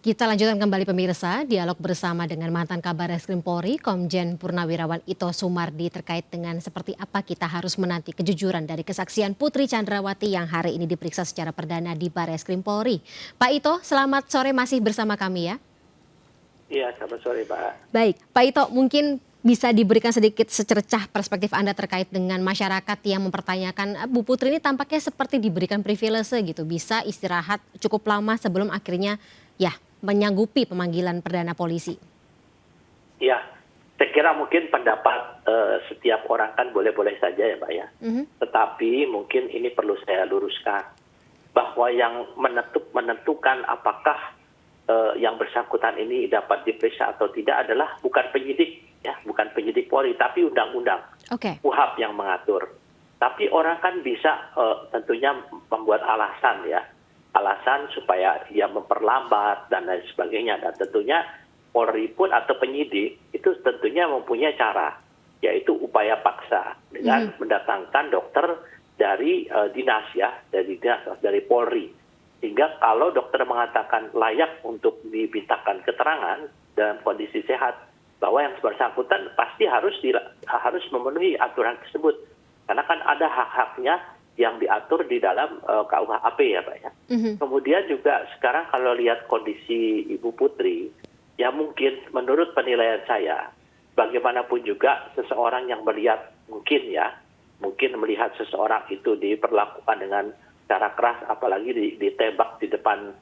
Kita lanjutkan kembali pemirsa, dialog bersama dengan mantan Kabar Eskrim Polri, Komjen Purnawirawan Ito Sumardi terkait dengan seperti apa kita harus menanti kejujuran dari kesaksian Putri Chandrawati yang hari ini diperiksa secara perdana di Bareskrim Polri. Pak Ito, selamat sore masih bersama kami ya. Iya, selamat sore, Pak. Baik, Pak Ito mungkin bisa diberikan sedikit secercah perspektif Anda terkait dengan masyarakat yang mempertanyakan Bu Putri ini tampaknya seperti diberikan privilege gitu, bisa istirahat cukup lama sebelum akhirnya ya menyanggupi pemanggilan perdana polisi. Iya, saya kira mungkin pendapat setiap orang kan boleh-boleh saja ya, Pak ya. Tetapi mungkin ini perlu saya luruskan bahwa yang menentukan apakah yang bersangkutan ini dapat diperiksa atau tidak adalah bukan penyidik ya, bukan penyidik Polri, tapi undang-undang KUHP yang mengatur. Tapi orang kan bisa tentunya membuat alasan ya. Alasan supaya dia memperlambat dan lain sebagainya, dan tentunya Polri pun atau penyidik itu tentunya mempunyai cara, yaitu upaya paksa dengan mendatangkan dokter dari dinas ya, dari Polri, sehingga kalau dokter mengatakan layak untuk dimintakan keterangan dalam kondisi sehat, bahwa yang bersangkutan pasti harus memenuhi aturan tersebut, karena kan ada hak-haknya yang diatur di dalam KUHP ya Pak ya. Kemudian juga sekarang kalau lihat kondisi Ibu Putri, ya mungkin menurut penilaian saya, bagaimanapun juga seseorang yang melihat mungkin melihat seseorang itu diperlakukan dengan cara keras, apalagi ditembak di depan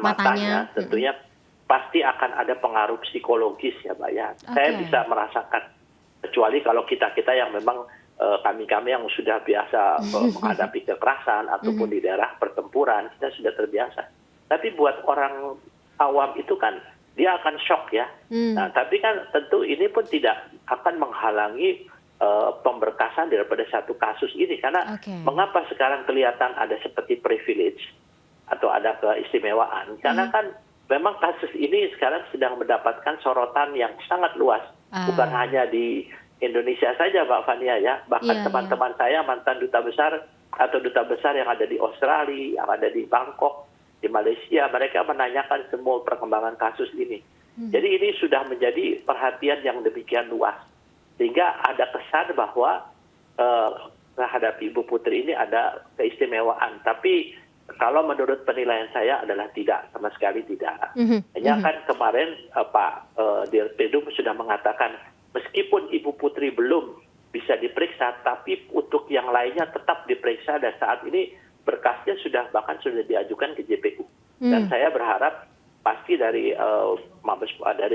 matanya, tentunya pasti akan ada pengaruh psikologis ya Pak ya. Saya bisa merasakan, kecuali kalau kita yang memang kami yang sudah biasa menghadapi kekerasan ataupun di daerah pertempuran, kita sudah terbiasa. Tapi buat orang awam itu kan dia akan shock ya. Nah, tapi kan tentu ini pun tidak akan menghalangi pemberkasan daripada satu kasus ini, karena mengapa sekarang kelihatan ada seperti privilege atau ada keistimewaan? Karena kan memang kasus ini sekarang sedang mendapatkan sorotan yang sangat luas, bukan hanya di Indonesia saja Mbak Fania ya, bahkan teman-teman saya mantan duta besar atau duta besar yang ada di Australia, yang ada di Bangkok, di Malaysia, mereka menanyakan semua perkembangan kasus ini. Jadi ini sudah menjadi perhatian yang demikian luas, sehingga ada kesan bahwa terhadap Ibu Putri ini ada keistimewaan. Tapi kalau menurut penilaian saya adalah tidak, sama sekali tidak. Hanya kan kemarin Pak Dirpedum sudah mengatakan, meskipun Ibu Putri belum bisa diperiksa, tapi untuk yang lainnya tetap diperiksa, dan saat ini berkasnya bahkan sudah diajukan ke JPU. Dan saya berharap pasti dari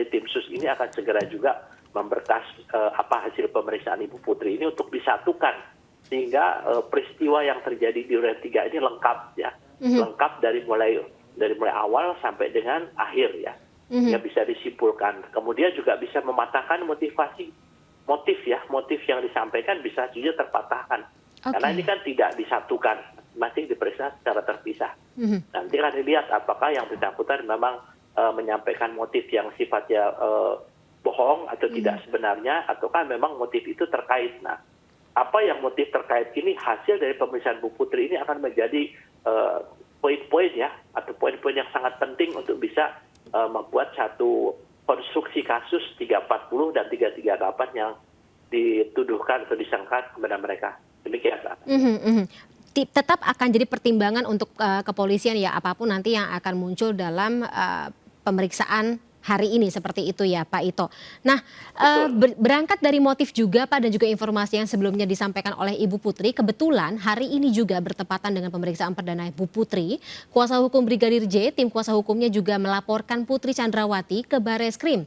tim sus ini akan segera juga memberkas hasil pemeriksaan Ibu Putri ini untuk disatukan, sehingga peristiwa yang terjadi di Duren 3 ini lengkap ya, lengkap dari mulai awal sampai dengan akhir ya. Ya bisa disimpulkan, kemudian juga bisa mematahkan motif yang disampaikan bisa juga terpatahkan, karena ini kan tidak disatukan, masih diperiksa secara terpisah. Nanti akan dilihat apakah yang bersangkutan memang menyampaikan motif yang sifatnya bohong atau tidak sebenarnya, ataukah memang motif itu terkait. Nah, apa yang motif terkait ini, hasil dari pemeriksaan Bu Putri ini akan menjadi poin-poin ya, atau poin-poin yang sangat penting untuk bisa membuat satu konstruksi kasus 340 dan 338 yang dituduhkan atau disangka kepada mereka. Demikian, Pak. Tetap akan jadi pertimbangan untuk kepolisian ya, apapun nanti yang akan muncul dalam pemeriksaan hari ini, seperti itu ya Pak Ito. Nah, berangkat dari motif juga Pak, dan juga informasi yang sebelumnya disampaikan oleh Ibu Putri, kebetulan hari ini juga bertepatan dengan pemeriksaan perdana Ibu Putri, kuasa hukum Brigadir J, tim kuasa hukumnya juga melaporkan Putri Chandrawati ke Bareskrim.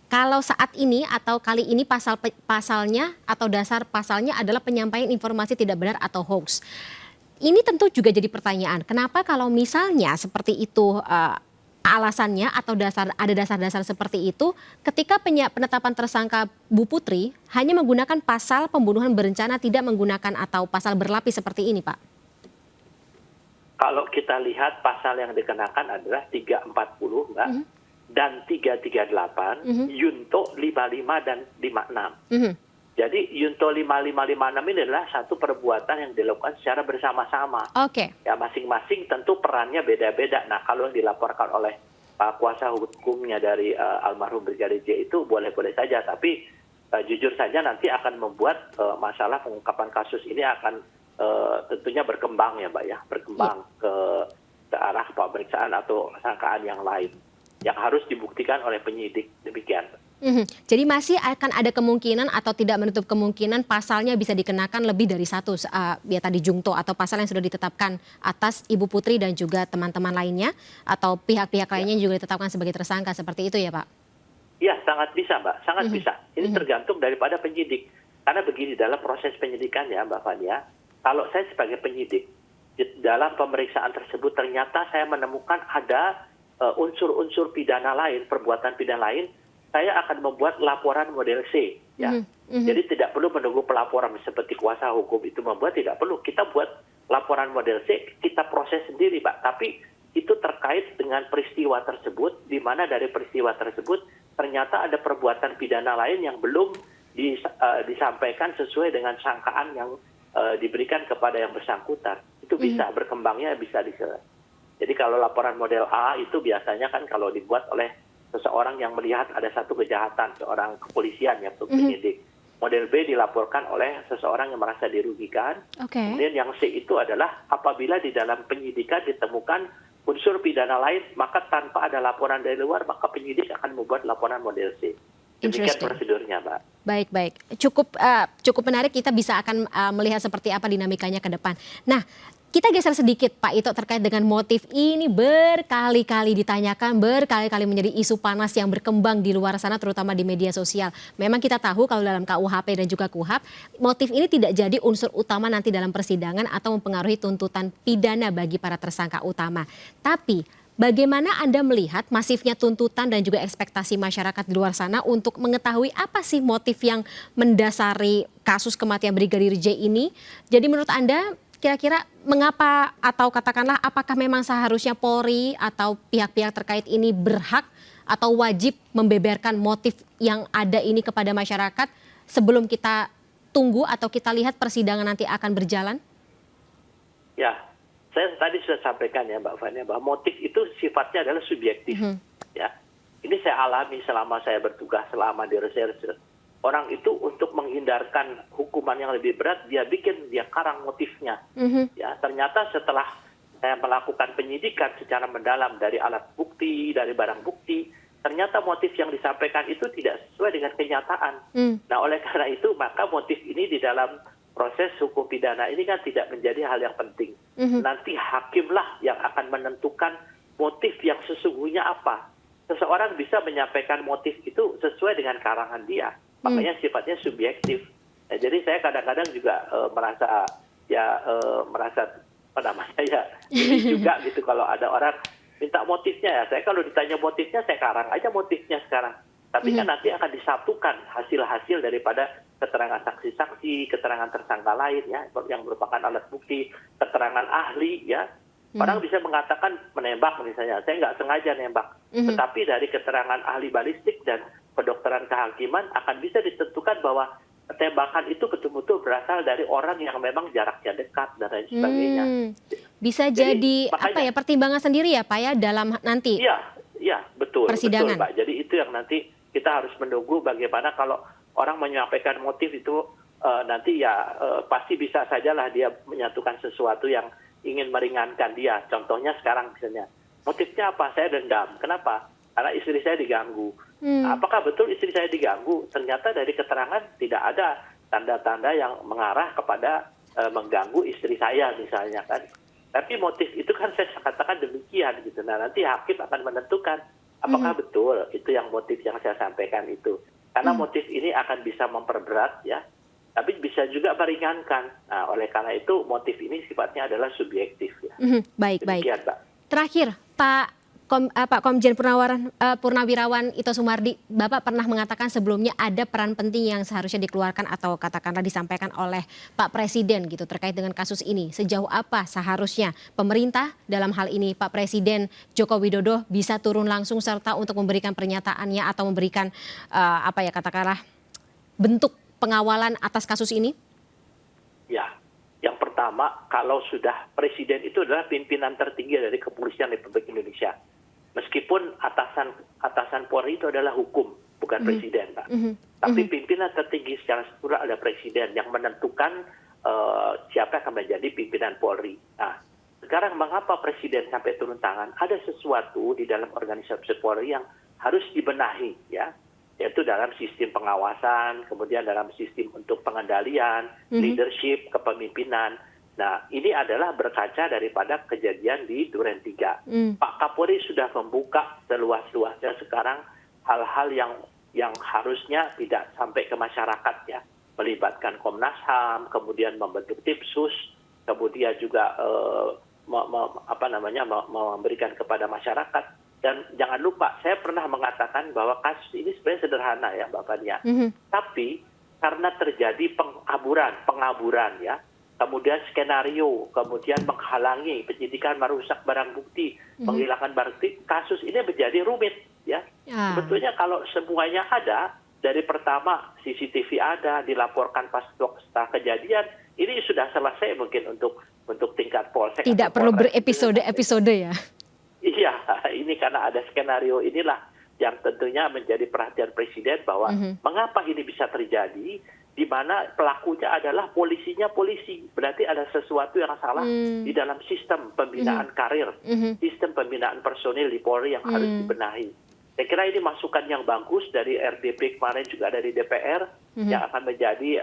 Kalau saat ini atau kali ini pasalnya atau dasar pasalnya adalah penyampaian informasi tidak benar atau hoax. Ini tentu juga jadi pertanyaan, kenapa kalau misalnya seperti itu alasannya atau ada dasar-dasar seperti itu, ketika penetapan tersangka Bu Putri hanya menggunakan pasal pembunuhan berencana, tidak menggunakan atau pasal berlapis seperti ini, Pak? Kalau kita lihat pasal yang dikenakan adalah 340, Mbak, dan 338, Yunto 55 dan 56. Jadi Yunto 5556 ini adalah satu perbuatan yang dilakukan secara bersama-sama. Oke. Ya, masing-masing tentu perannya beda-beda. Nah, kalau yang dilaporkan oleh Pak kuasa hukumnya dari almarhum Brigadir J itu boleh-boleh saja, tapi jujur saja nanti akan membuat masalah pengungkapan kasus ini akan tentunya berkembang ya Mbak ya, berkembang ke arah pemeriksaan atau sangkaan yang lain yang harus dibuktikan oleh penyidik, demikian. Jadi masih akan ada kemungkinan atau tidak menutup kemungkinan pasalnya bisa dikenakan lebih dari satu, ya tadi jungto atau pasal yang sudah ditetapkan atas Ibu Putri dan juga teman-teman lainnya atau pihak-pihak lainnya juga ditetapkan sebagai tersangka, seperti itu ya Pak? Ya, sangat bisa Mbak, sangat bisa. Ini tergantung daripada penyidik. Karena begini, dalam proses penyidikan ya Mbak Fania, kalau saya sebagai penyidik, dalam pemeriksaan tersebut ternyata saya menemukan ada unsur-unsur pidana lain, perbuatan pidana lain, saya akan membuat laporan model C. Ya. Jadi tidak perlu menunggu pelaporan seperti kuasa hukum itu membuat, tidak perlu. Kita buat laporan model C, kita proses sendiri Pak. Tapi itu terkait dengan peristiwa tersebut, di mana dari peristiwa tersebut ternyata ada perbuatan pidana lain yang belum disampaikan sesuai dengan sangkaan yang diberikan kepada yang bersangkutan. Itu bisa berkembangnya, bisa jadi kalau laporan model A itu biasanya kan kalau dibuat oleh seseorang yang melihat ada satu kejahatan, seorang kepolisian ya, penyidik. Model B dilaporkan oleh seseorang yang merasa dirugikan. Kemudian yang C itu adalah apabila di dalam penyidikan ditemukan unsur pidana lain, maka tanpa ada laporan dari luar, maka penyidik akan membuat laporan model C. Demikian prosedurnya, Mbak. Baik. Cukup menarik, kita bisa akan melihat seperti apa dinamikanya ke depan. Nah, kita geser sedikit Pak Ito terkait dengan motif ini berkali-kali ditanyakan, berkali-kali menjadi isu panas yang berkembang di luar sana terutama di media sosial. Memang kita tahu kalau dalam KUHP dan juga KUHAP, motif ini tidak jadi unsur utama nanti dalam persidangan atau mempengaruhi tuntutan pidana bagi para tersangka utama. Tapi bagaimana Anda melihat masifnya tuntutan dan juga ekspektasi masyarakat di luar sana untuk mengetahui apa sih motif yang mendasari kasus kematian Brigadir J ini? Jadi menurut Anda kira-kira mengapa atau katakanlah apakah memang seharusnya Polri atau pihak-pihak terkait ini berhak atau wajib membeberkan motif yang ada ini kepada masyarakat sebelum kita tunggu atau kita lihat persidangan nanti akan berjalan? Ya, saya tadi sudah sampaikan ya Mbak Fania bahwa motif itu sifatnya adalah subjektif. Ya, ini saya alami selama saya bertugas selama di reserse. Orang itu untuk menghindarkan hukuman yang lebih berat, dia karang motifnya. Ya, ternyata setelah saya melakukan penyidikan secara mendalam dari alat bukti, dari barang bukti, ternyata motif yang disampaikan itu tidak sesuai dengan kenyataan. Nah, oleh karena itu maka motif ini di dalam proses hukum pidana ini kan tidak menjadi hal yang penting. Nanti hakimlah yang akan menentukan motif yang sesungguhnya apa. Seseorang bisa menyampaikan motif itu sesuai dengan karangan dia. Makanya sifatnya subjektif. Nah, jadi saya kadang-kadang juga merasa ini juga gitu kalau ada orang minta motifnya ya. Saya kalau ditanya motifnya saya karang aja motifnya sekarang. Tapi kan nanti akan disatukan hasil-hasil daripada keterangan saksi-saksi, keterangan tersangka lain ya yang merupakan alat bukti, keterangan ahli ya. Orang bisa mengatakan menembak misalnya, saya nggak sengaja nembak. Tetapi dari keterangan ahli balistik dan kedokteran kehakiman akan bisa ditentukan bahwa tembakan itu betul-betul berasal dari orang yang memang jaraknya dekat dan lain sebagainya. Bisa jadi makanya, pertimbangan sendiri ya Pak ya dalam nanti. Iya betul persidangan. Betul Pak. Jadi itu yang nanti kita harus menunggu bagaimana kalau orang menyampaikan motif itu nanti ya pasti bisa sajalah dia menyatukan sesuatu yang ingin meringankan dia. Contohnya sekarang misalnya, motifnya apa? Saya dendam. Kenapa? Karena istri saya diganggu. Apakah betul istri saya diganggu? Ternyata dari keterangan tidak ada tanda-tanda yang mengarah kepada mengganggu istri saya misalnya kan. Tapi motif itu kan saya katakan demikian gitu. Nah nanti hakim akan menentukan apakah betul itu yang motif yang saya sampaikan itu. Karena motif ini akan bisa memperberat ya. Tapi bisa juga meringankan. Nah, oleh karena itu motif ini sifatnya adalah subjektif ya. Baik. Demikian, Mbak. Terakhir, Pak Komjen Purnawirawan Ito Sumardi, Bapak pernah mengatakan sebelumnya ada peran penting yang seharusnya dikeluarkan atau katakanlah disampaikan oleh Pak Presiden gitu terkait dengan kasus ini. Sejauh apa seharusnya pemerintah dalam hal ini Pak Presiden Joko Widodo bisa turun langsung serta untuk memberikan pernyataannya atau memberikan katakanlah bentuk pengawalan atas kasus ini? Ya, yang pertama, kalau sudah presiden itu adalah pimpinan tertinggi dari Kepolisian Republik Indonesia. Meskipun atasan Polri itu adalah hukum, bukan presiden, Pak. Tapi pimpinan tertinggi secara struktural ada presiden yang menentukan siapa yang akan menjadi pimpinan Polri. Nah, sekarang mengapa presiden sampai turun tangan? Ada sesuatu di dalam organisasi Polri yang harus dibenahi, ya, yaitu dalam sistem pengawasan, kemudian dalam sistem untuk pengendalian, leadership, kepemimpinan. Nah, ini adalah berkaca daripada kejadian di Duren 3. Pak Kapolri sudah membuka seluas-luasnya sekarang hal-hal yang harusnya tidak sampai ke masyarakat, ya, melibatkan Komnas HAM, kemudian membentuk tim sus, kemudian juga memberikan kepada masyarakat. Dan jangan lupa, saya pernah mengatakan bahwa kasus ini sebenarnya sederhana, ya, Mbak Fania. Tapi karena terjadi pengaburan, ya, kemudian skenario, kemudian menghalangi penyidikan, merusak barang bukti, menghilangkan barang bukti, kasus ini menjadi rumit, ya. Sebetulnya kalau semuanya ada, dari pertama CCTV ada, dilaporkan pas setelah kejadian, ini sudah selesai mungkin untuk tingkat polsek. Tidak perlu berepisode-episode, ya? Iya, ini karena ada skenario inilah yang tentunya menjadi perhatian presiden bahwa mengapa ini bisa terjadi, di mana pelakunya adalah polisinya polisi. Berarti ada sesuatu yang salah di dalam sistem pembinaan karir, sistem pembinaan personil di Polri yang harus dibenahi. Saya kira ini masukan yang bagus dari RDP kemarin, juga dari DPR, yang akan menjadi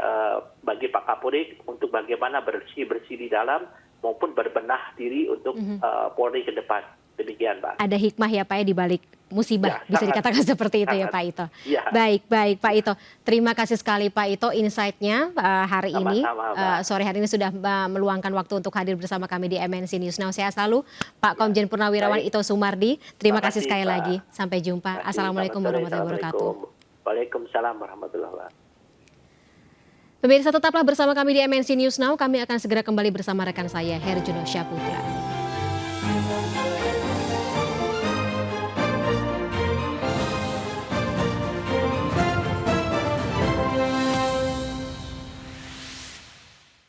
bagi Pak Kapolri untuk bagaimana bersih-bersih di dalam maupun berbenah diri untuk Polri ke depan. Demikian, Pak. Ada hikmah, ya, Pak, ya, di balik musibah, ya, bisa dikatakan seperti itu, ya, Pak Ito. Ya. Baik, Pak Ito. Terima kasih sekali, Pak Ito, insight-nya hari ini. Sore hari ini sudah meluangkan waktu untuk hadir bersama kami di MNC News Now. Sehat selalu, Pak Komjen Purnawirawan Ito Sumardi. Terima kasih sekali lagi. Sampai jumpa. Assalamualaikum warahmatullahi wabarakatuh. Waalaikumsalam warahmatullahi wabarakatuh. Pemirsa, tetaplah bersama kami di MNC News Now. Kami akan segera kembali bersama rekan saya, Herjuno Syaputra.